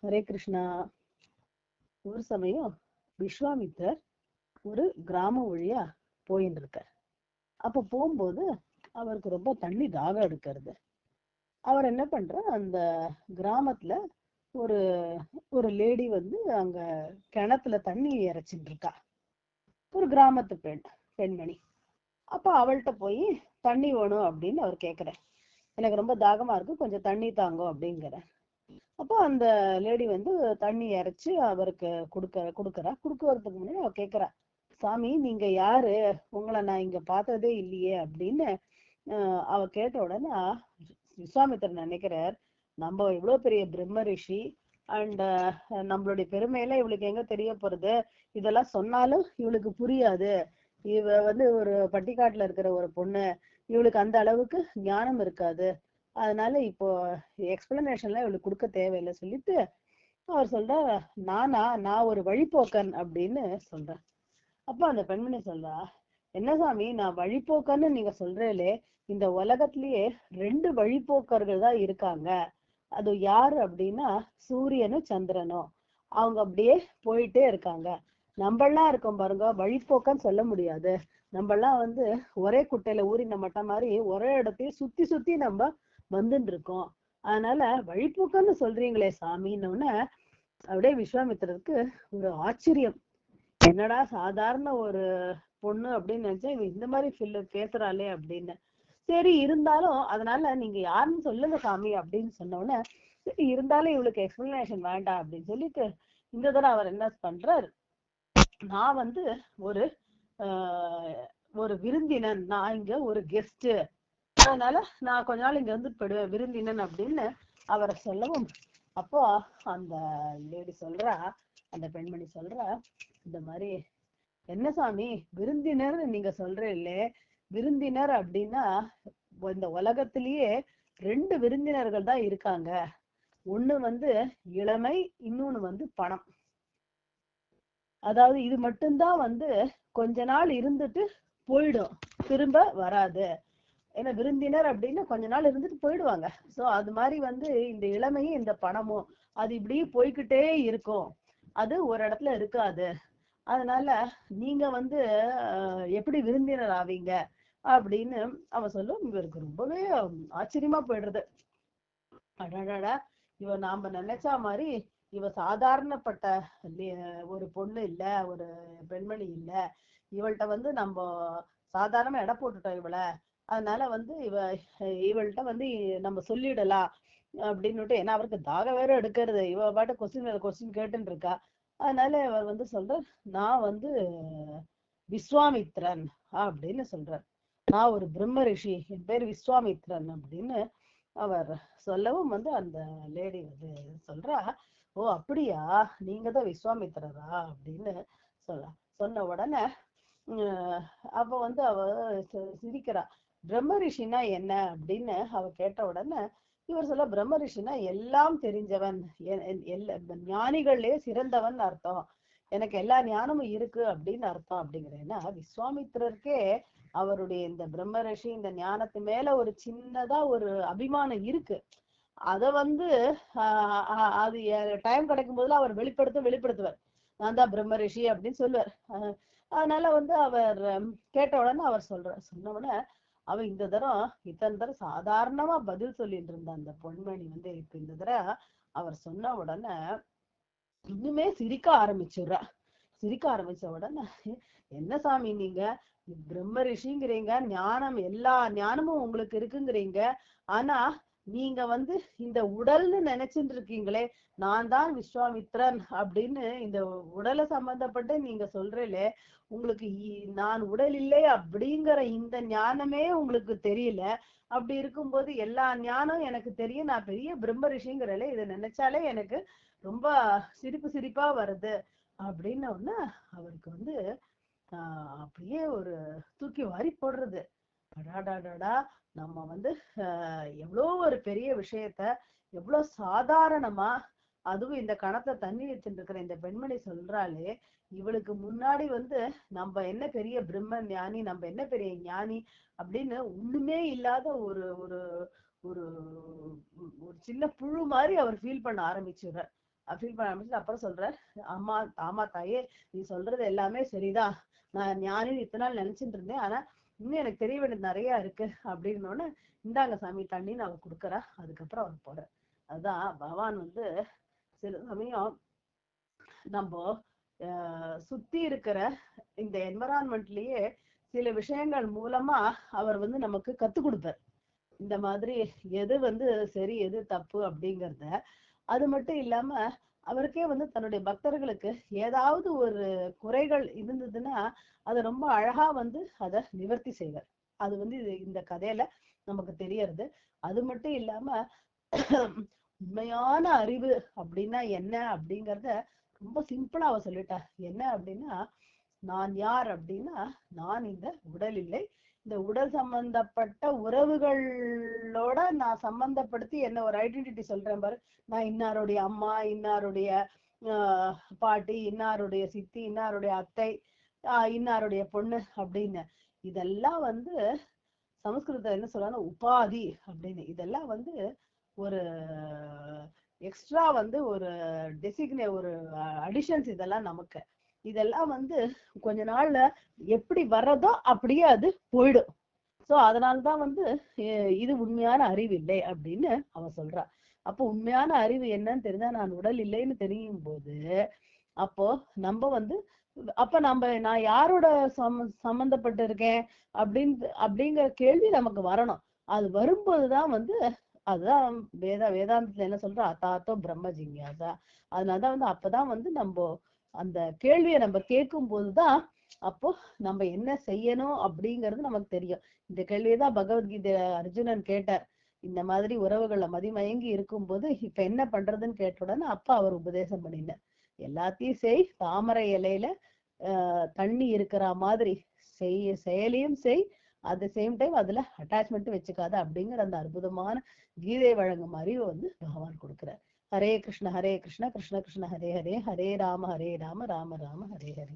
ஹரே கிருஷ்ணா. ஒரு சமயம் விஸ்வாமித்தர் ஒரு கிராமம் வழியா போயின்னு இருக்கார். அப்ப போகும்போது அவருக்கு ரொம்ப தண்ணி தாகம் எடுக்கிறது. அவர் என்ன பண்ற, அந்த கிராமத்துல ஒரு ஒரு லேடி அங்க கிணத்துல தண்ணி இறைச்சிட்டு இருக்கா. ஒரு கிராமத்து பெண்மணி. அப்ப அவள்கிட்ட போய் தண்ணி வேணும் அப்படின்னு அவர் கேக்குறார். எனக்கு ரொம்ப தாகமா இருக்கு, கொஞ்சம் தண்ணி தாங்கோ அப்படிங்கிற. அப்போ அந்த லேடி தண்ணி இறைச்சு அவருக்கு கொடுக்கறதுக்கு முன்னாடி அவ கேக்குறா, சாமி நீங்க யாரு, உங்களை நான் இங்க பார்த்ததே இல்லையே அப்படின்னு. அவ கேட்ட உடனே விஸ்வாமித்திரர் நினைக்கிறார், நம்ம இவ்வளவு பெரிய பிரம்ம ரிஷி அண்ட் நம்மளுடைய பெருமையில இவளுக்கு எங்க தெரிய போறது, இதெல்லாம் சொன்னாலும் இவளுக்கு புரியாது, இவ ஒரு பட்டிக்காட்டுல இருக்கிற ஒரு பொண்ணு, இவளுக்கு அந்த அளவுக்கு ஞானம் இருக்காது, அதனால இப்போ எக்ஸ்பிளனேஷன்லாம் இவளுக்கு கொடுக்க தேவையில்லை சொல்லிட்டு அவர் சொல்ற, நான் ஒரு வழிபோக்கன் அப்படின்னு சொல்றேன். அப்ப அந்த பெண்மணி சொல்றா, என்ன சாமி நான் வழிபோக்கன்னு நீங்க சொல்றீங்களே, இந்த உலகத்திலேயே 2 வழிபோக்கர்கள் தான் இருக்காங்க, அது யாரு அப்படின்னா சூரியனும் சந்திரனும். அவங்க அப்படியே போயிட்டே இருக்காங்க. நம்மளாம் இருக்கோம் பாருங்க, வழிபோக்கன்னு சொல்ல முடியாது. நம்மளாம் ஒரே குட்டையில ஊறின மட்ட மாதிரி ஒரே இடத்தையும் சுத்தி சுத்தி நம்ம வந்துட்டு இருக்கோம். அதனால வழிபோக்கன்னு சொல்றீங்களே சாமின்னு அப்படியே விஸ்வாமித்திரருக்கு ஒரு ஆச்சரியம். என்னடா சாதாரண ஒரு பொண்ணு அப்படின்னு நினைச்சா இவ இந்த மாதிரி பேசுறாளே அப்படின்னு. சரி இருந்தாலும் அதனால நீங்க யாருன்னு சொல்லுங்க சாமி அப்படின்னு சொன்னோடனே, சரி இருந்தாலும் இவளுக்கு எக்ஸ்பிளனேஷன் வேண்டாம் அப்படின்னு சொல்லிட்டு இந்த தடவை அவர் என்ன பண்றாரு, நான் ஒரு ஒரு விருந்தினன், நான் இங்க ஒரு கெஸ்ட், அதனால நான் கொஞ்ச நாள் இங்க போயிடுவேன் விருந்தினன் அப்படின்னு அவரை சொல்லவும், அப்போ அந்த லேடி சொல்றா, அந்த பெண்மணி சொல்றா, இந்த மாதிரி என்ன சாமி விருந்தினர் நீங்க சொல்றீங்களே, விருந்தினர் அப்படின்னா இந்த உலகத்திலேயே 2 விருந்தினர்கள் தான் இருக்காங்க. ஒண்ணு இளமை, இன்னொன்னு பணம். அதாவது இது மட்டும்தான் கொஞ்ச நாள் இருந்துட்டு போயிடும், திரும்ப வராது. ஏன்னா விருந்தினர் அப்படின்னு கொஞ்ச நாள் இருந்துட்டு போயிடுவாங்க. சோ அது மாதிரி இந்த இளமையும் இந்த பணமும் அது இப்படி போய்கிட்டே இருக்கும், அது ஒரு இடத்துல இருக்காது. அதனால நீங்க எப்படி விருந்தினர் ஆவீங்க அப்படின்னு அவ சொல்லும். இவருக்கு ரொம்பவே ஆச்சரியமா போயிடுறது. அடாடாடா, இவ நாம நினைச்சா மாதிரி இவ சாதாரணப்பட்ட ஒரு பொண்ணு இல்ல, ஒரு பெண்மணி இல்ல. இவள்கிட்ட நம்ம சாதாரண எடை போட்டுட்டோம் இவள. அதனால இவள்கிட்ட நம்ம சொல்லிடலாம் அப்படின்னுட்டு. ஏன்னா அவருக்கு தாக வேற எடுக்கிறது, இவ பாட்டு கொஸ்டின் கேட்டுன்னு இருக்கா. அதனால அவர் சொல்ற, நான் விஸ்வாமித்ரன் அப்படின்னு சொல்றார். நான் ஒரு பிரம்ம ரிஷி, என் பேர் விஸ்வாமித்ரன் அப்படின்னு அவர் சொல்லவும் அந்த லேடி சொல்றா, ஓ அப்படியா, நீங்க தான் விஸ்வாமித்திரரா அப்படின்னு சொன்ன உடனே அப்ப அவ சிரிக்கிறா. பிரம்ம ரிஷினா என்ன அப்படின்னு அவ கேட்ட உடனே இவர் சொல்ல, பிரம்ம ரிஷினா எல்லாம் தெரிஞ்சவன், ஞானிகளே சிறந்தவன் அர்த்தம், எனக்கு எல்லா ஞானமும் இருக்கு அப்படின்னு அர்த்தம் அப்படிங்கிற. ஏன்னா விஸ்வாமித்திரருக்கே அவருடைய இந்த பிரம்ம ரிஷி இந்த ஞானத்து மேல ஒரு சின்னதா ஒரு அபிமானம் இருக்கு. அத அது டைம் கிடைக்கும் போதுல அவர் வெளிப்படுத்துவார், நான் தான் பிரம்ம ரிஷி அப்படின்னு சொல்லுவார். அதனால அவர் கேட்ட உடனே அவர் சொன்ன உடனே அவ இந்த தரம் இத்தனை தரம் சாதாரணமா பதில் சொல்லிட்டு இருந்த அந்த பொன்மணி இப்ப இந்த தடவை அவர் சொன்ன உடனே இன்னுமே சிரிக்க ஆரம்பிச்ச உடனே, என்ன சாமி நீங்க பிரம்ம ரிஷிங்கிறீங்க, ஞானம் எல்லா ஞானமும் உங்களுக்கு இருக்குங்கிறீங்க, ஆனா நீங்க இந்த உடல்னு நினைச்சுட்டு இருக்கீங்களே, நான் தான் விஸ்வாமித்ரன் அப்படின்னு இந்த உடலை சம்பந்தப்பட்டு நீங்க சொல்றீங்களே, உங்களுக்கு நான் உடல் இல்லை அப்படிங்கிற இந்த ஞானமே உங்களுக்கு தெரியல. அப்படி இருக்கும்போது எல்லா ஞானம் எனக்கு தெரியும், நான் பெரிய பிரம்ம ரிஷிங்கிறல, இதை நினைச்சாலே எனக்கு ரொம்ப சிரிப்பா வருது அப்படின்னு ஒண்ணு அவருக்கு அப்படியே ஒரு தூக்கி வாரி போடுறது. அடாடாடாடா, நம்ம எவ்வளோ ஒரு பெரிய விஷயத்த எவ்வளவு சாதாரணமா, அதுவும் இந்த கணத்துல தண்ணி வச்சுட்டு இருக்கிற இந்த பெண்மணி சொல்றாளே, இவளுக்கு முன்னாடி நம்ம என்ன பெரிய பிரம்ம ஞானி, நம்ம என்ன பெரிய ஞானி அப்படின்னு ஒண்ணுமே இல்லாத ஒரு ஒரு ஒரு ஒரு சின்ன புழு மாதிரி அவர் ஃபீல் பண்ண ஆரம்பிச்சுடுறார். ஃபீல் பண்ண ஆரம்பிச்சு அப்புறம் சொல்ற, அம்மா ஆமா தாயே, நீ சொல்றது எல்லாமே சரிதான், நான் ஞானின்னு இத்தனை நாள் நினைச்சிட்டு இருந்தேன், ஆனா இன்னும் எனக்கு தெரிய வேண்டியது நிறைய இருக்கு அப்படின்னோடனே, இந்தாங்க சாமி தண்ணின்னு அவ கொடுக்குறா. அதுக்கப்புறம் அவர் போற. அதுதான் பகவான் வந்து சில சமயம் நம்ம சுத்தி இருக்கிற இந்த என்வரான்மெண்ட்லயே சில விஷயங்கள் மூலமா அவர் வந்து நமக்கு கத்து கொடுப்பார். இந்த மாதிரி எது வந்து சரி எது தப்பு அப்படிங்கறத. அது மட்டும் இல்லாம அவருக்கே வந்து தன்னுடைய பக்தர்களுக்கு ஏதாவது ஒரு குறைகள் இருந்ததுன்னா அதை ரொம்ப அழகா வந்து அதை நிவர்த்தி செய்வார். அது வந்து இந்த கதையில நமக்கு தெரியறது. அது மட்டும் இல்லாம உண்மையான அறிவு அப்படின்னா என்ன அப்படிங்கறத ரொம்ப சிம்பிளா அவ சொல்லிட்டா. என்ன அப்படின்னா, நான் யார் அப்படின்னா, நான் இந்த உடல் இல்லை, இந்த உடல் சம்பந்தப்பட்ட உறவுகளோட நான் சம்பந்தப்படுத்தி என்ன ஒரு ஐடென்டிட்டி சொல்றேன் பாரு. நான் இன்னாருடைய அம்மா, இன்னாருடைய பாட்டி, இன்னாருடைய சித்தி, இன்னாருடைய அத்தை, இன்னாருடைய பொண்ணு அப்படின்னு. இதெல்லாம் வந்து சமஸ்கிருதம் என்ன சொல்றாங்க, உபாதி அப்படின்னு. இதெல்லாம் வந்து ஒரு எக்ஸ்ட்ரா வந்து ஒரு டெசிக்னே ஒரு அடிஷன்ஸ். இதெல்லாம் நமக்கு இதெல்லாம் வந்து கொஞ்ச நாள்ல எப்படி வர்றதோ அப்படியே அது போயிடும். சோ அதனாலதான் வந்து இது உண்மையான அறிவு இல்லை அப்படின்னு அவ சொல்றா. அப்போ உண்மையான அறிவு என்னன்னு தெரிஞ்சா, நான் உடல் இல்லைன்னு தெரியும் போது அப்போ நம்ம வந்து அப்ப நான் யாரோட சம்பந்தப்பட்டு இருக்கேன் அப்படிங்கிற கேள்வி நமக்கு வரணும். அது வரும்போதுதான் வந்து அதுதான் வேதாந்தத்துல என்ன சொல்ற, அதாத்தோ பிரம்ம ஜிக்ஞாசா. அதனாலதான் வந்து அப்பதான் வந்து நம்ம அந்த கேள்வியை நம்ம கேட்கும் போதுதான் அப்போ நம்ம என்ன செய்யணும் அப்படிங்கிறது நமக்கு தெரியும். இந்த கேள்வியதான் பகவத்கீதை அர்ஜுனன் கேட்டார். இந்த மாதிரி உறவுகள்ல மதிமயங்கி இருக்கும் போது இப்ப என்ன பண்றதுன்னு கேட்ட உடனே அப்ப அவர் உபதேசம் பண்ணினார், எல்லாத்தையும் செய், தாமரை இலையில தண்ணி இருக்கிற மாதிரி செயலையும் செய், அட் த சேம் டைம் அதுல அட்டாச்மெண்ட் வச்சுக்காத அப்படிங்கிற அந்த அற்புதமான கீதை வழங்கும் அறிவு வந்து பகவான் கொடுக்கிறார். ஹரே கிருஷ்ண கிருஷ்ண கிருஷ்ண கிருஷ்ண ஹரே ஹரே, ஹரே ராம ராம ராம ஹரே ஹரே.